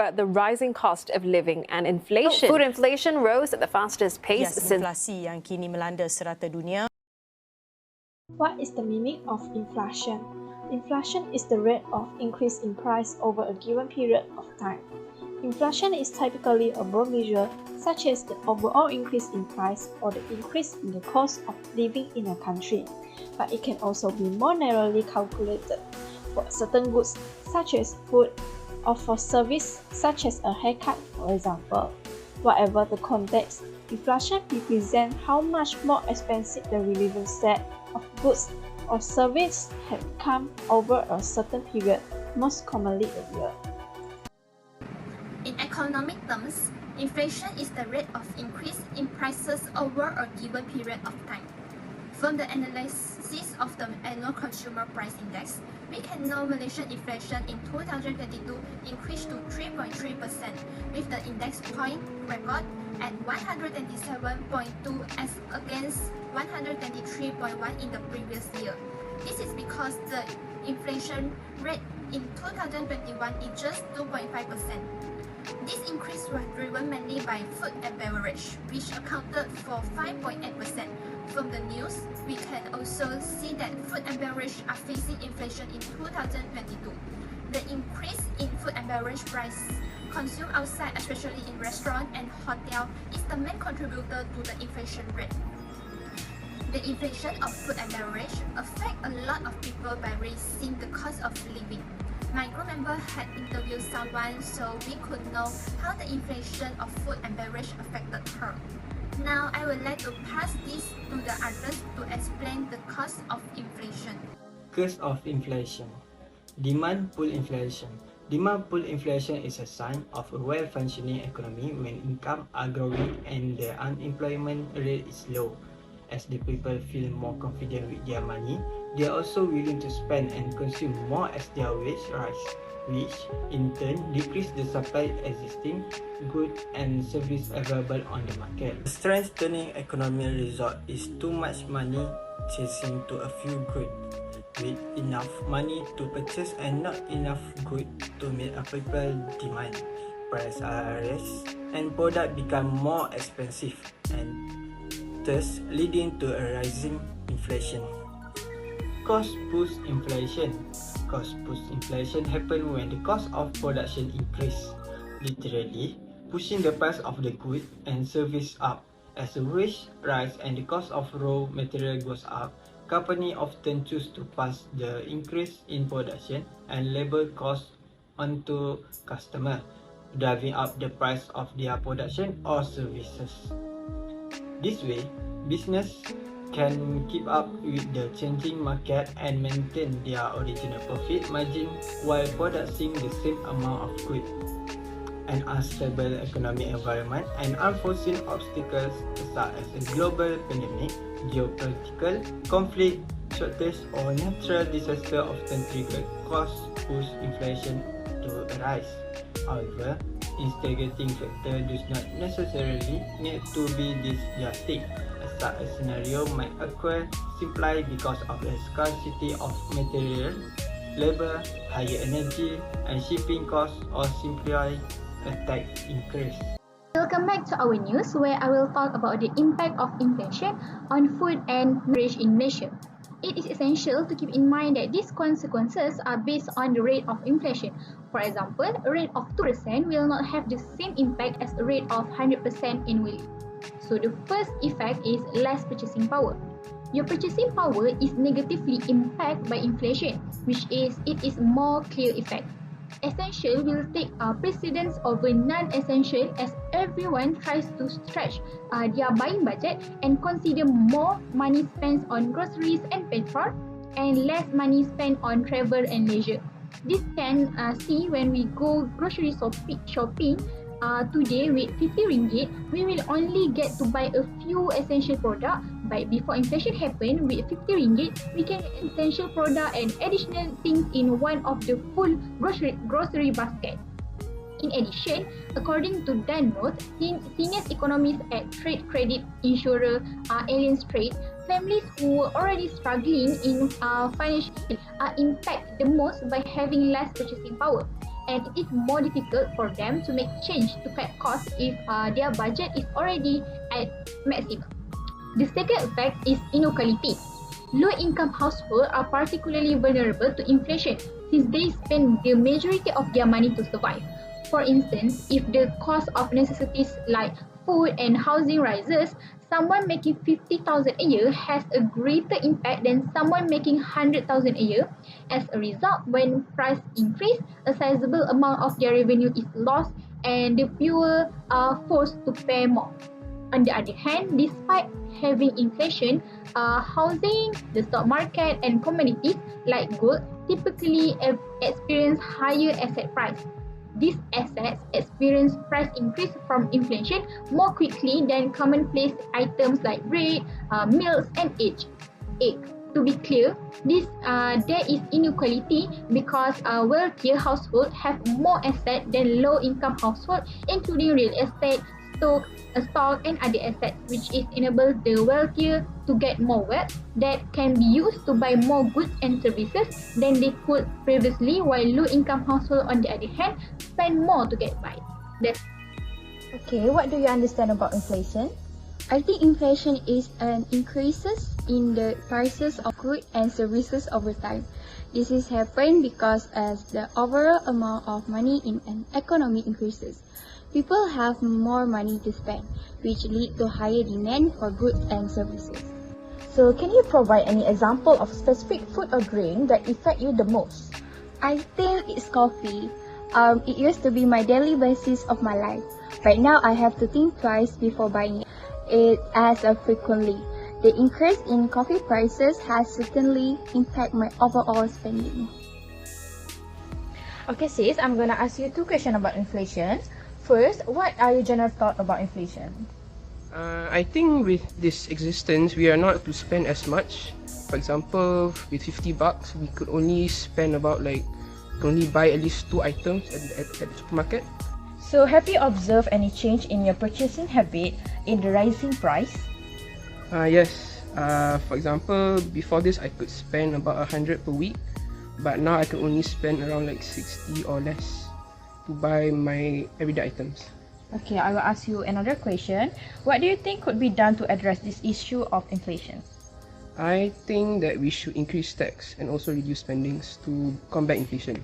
over the rising cost of living and inflation. Food inflation rose at the fastest pace since inflasi yang kini melanda serata dunia. What is the meaning of inflation? Inflation is the rate of increase in price over a given period of time. Inflation is typically a broad measure, such as the overall increase in price or the increase in the cost of living in a country, but it can also be more narrowly calculated for certain goods, such as food, or for service, such as a haircut, for example. Whatever the context, inflation represents how much more expensive the relevant set of goods or service had become over a certain period, most commonly a year. In economic terms, inflation is the rate of increase in prices over a given period of time. From the analysis of the annual consumer price index, we can know Malaysian inflation in 2022 increased to 3.3%, with the index point record at 127.2 as against 123.1 in the previous year. This is because the inflation rate in 2021 is just 2.5%. This increase was driven mainly by food and beverage, which accounted for 5.8%. From the news, we can also see that food and beverage are facing inflation in 2022. The increase in food and beverage price consumed outside, especially in restaurants and hotels, is the main contributor to the inflation rate. The inflation of food and beverage affects a lot of people by raising the cost of living. My group member had interviewed someone so we could know how the inflation of food and beverage affected her. Now, I would like to pass this to the others to explain the cause of inflation. Cause of inflation. Demand pull inflation. Demand pull inflation is a sign of a well-functioning economy when income are growing and the unemployment rate is low. As the people feel more confident with their money, they are also willing to spend and consume more as their wage rise, which in turn decrease the supply of existing goods and services available on the market. The strengthening economic result is too much money chasing to a few goods, with enough money to purchase and not enough goods to meet a people demand. Prices are raised and products become more expensive and thus leading to a rising inflation. Cost push inflation. Cost push inflation happens when the cost of production increase, literally pushing the price of the goods and service up. As the wage rise and the cost of raw material goes up, companies often choose to pass the increase in production and labor costs onto customers, driving up the price of their production or services. This way, business can keep up with the changing market and maintain their original profit margin while producing the same amount of goods. An unstable economic environment and unforeseen obstacles such as a global pandemic, geopolitical conflict, shortage or natural disaster often trigger cost-push inflation to arise. However, instigating factors do not necessarily need to be this drastic. Such a scenario might occur simply because of the scarcity of material, labor, higher energy and shipping costs, or simply a tax increase. Welcome back to our news, where I will talk about the impact of inflation on food and beverage in Malaysia. It is essential to keep in mind that these consequences are based on the rate of inflation. For example, a rate of 2% will not have the same impact as a rate of 100% annually. So the first effect is less purchasing power. Your purchasing power is negatively impacted by inflation, which is more clear effect. Essential will take precedence over non-essential as everyone tries to stretch their buying budget and consider more money spent on groceries and petrol and less money spent on travel and leisure. This can see when we go grocery shopping today with 50 ringgit, we will only get to buy a few essential products. But before inflation happened, with 50 ringgit, we can get essential product and additional things in one of the full grocery basket. In addition, according to Dan Note, senior economist at trade credit insurer Allianz Trade, families who were already struggling in financially are impacted the most by having less purchasing power. and it is more difficult for them to make change to cut costs if their budget is already at maximum. The second effect is inequality. Low-income households are particularly vulnerable to inflation since they spend the majority of their money to survive. For instance, if the cost of necessities like food and housing rises, someone making 50,000 a year has a greater impact than someone making 100,000 a year. As a result, when price increase, a sizable amount of their revenue is lost and the fewer are forced to pay more. On the other hand, despite having inflation, housing, the stock market and commodities like gold typically experience higher asset price. These assets experience price increase from inflation more quickly than commonplace items like bread, milk and egg. To be clear, there is inequality because wealthier households have more assets than low-income households, including real estate, stock and other assets, which is enable the wealthier to get more wealth that can be used to buy more goods and services than they could previously, while low-income households, on the other hand, spend more to get by. Okay, what do you understand about inflation? I think inflation is an increases in the prices of goods and services over time. This is happened because as the overall amount of money in an economy increases, people have more money to spend, which lead to higher demand for goods and services. So, can you provide any example of specific food or drink that affect you the most? I think it's coffee. It used to be my daily basis of my life. Right now, I have to think twice before buying it as frequently. The increase in coffee prices has certainly impacted my overall spending. Okay sis, I'm gonna ask you two questions about inflation. First, what are your general thoughts about inflation? I think with this existence, we are not to spend as much. For example, with 50 bucks, we could only spend about only buy at least 2 items at the supermarket. So, have you observed any change in your purchasing habit in the rising price? Yes. For example, before this, I could spend about 100 per week, but now I can only spend around 60 or less to buy my everyday items. Okay, I will ask you another question. What do you think could be done to address this issue of inflation? I think that we should increase tax and also reduce spendings to combat inflation.